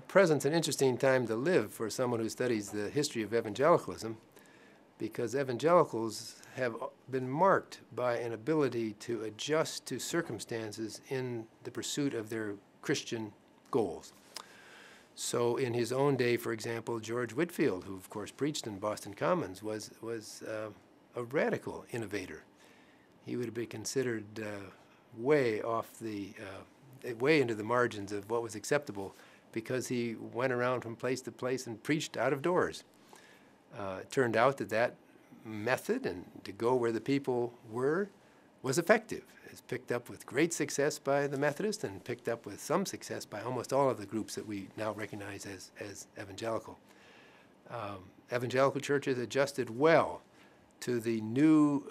present's an interesting time to live for someone who studies the history of evangelicalism, because evangelicals have been marked by an ability to adjust to circumstances in the pursuit of their Christian goals. So in his own day, for example, George Whitefield, who of course preached in Boston Commons, was a radical innovator. He would have been considered way into the margins of what was acceptable, because he went around from place to place and preached out of doors. It turned out that method, and to go where the people were, was effective. It's picked up with great success by the Methodists and picked up with some success by almost all of the groups that we now recognize as evangelical. Evangelical churches adjusted well to the new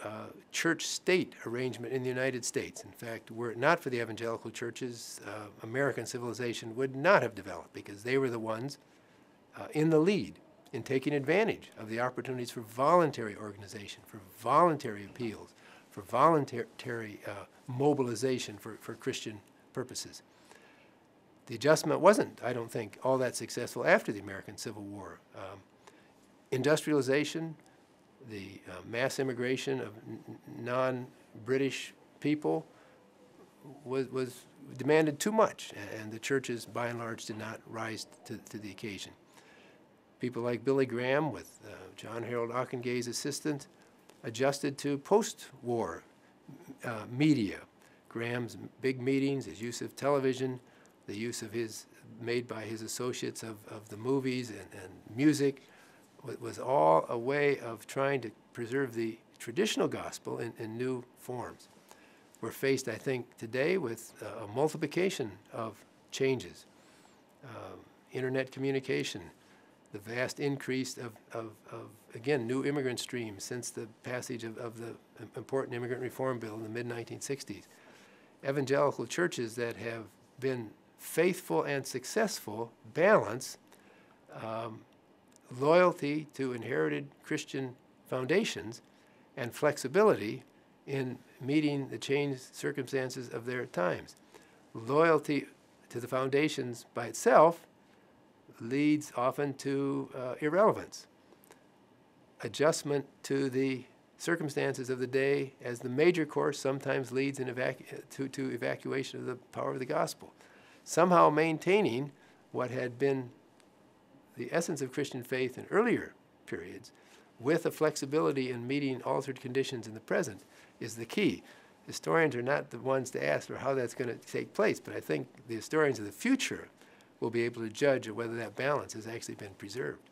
church-state arrangement in the United States. In fact, were it not for the evangelical churches, American civilization would not have developed, because they were the ones in the lead in taking advantage of the opportunities for voluntary organization, for voluntary appeals, for voluntary mobilization for Christian purposes. The adjustment wasn't, I don't think, all that successful after the American Civil War. Industrialization, the mass immigration of non-British people was demanded too much, and the churches, by and large, did not rise to the occasion. People like Billy Graham, with John Harold Ockengay's assistant, adjusted to post-war media. Graham's big meetings, his use of television, the use of made by his associates of the movies and music, was all a way of trying to preserve the traditional gospel in new forms. We're faced, I think, today with a multiplication of changes. Internet communication, the vast increase of again, new immigrant streams since the passage of the important immigrant reform bill in the mid-1960s. Evangelical churches that have been faithful and successful balance loyalty to inherited Christian foundations and flexibility in meeting the changed circumstances of their times. Loyalty to the foundations by itself leads often to irrelevance. Adjustment to the circumstances of the day as the major course sometimes leads to evacuation of the power of the gospel. Somehow maintaining what had been the essence of Christian faith in earlier periods, with a flexibility in meeting altered conditions in the present, is the key. Historians are not the ones to ask for how that's going to take place, but I think the historians of the future will be able to judge whether that balance has actually been preserved.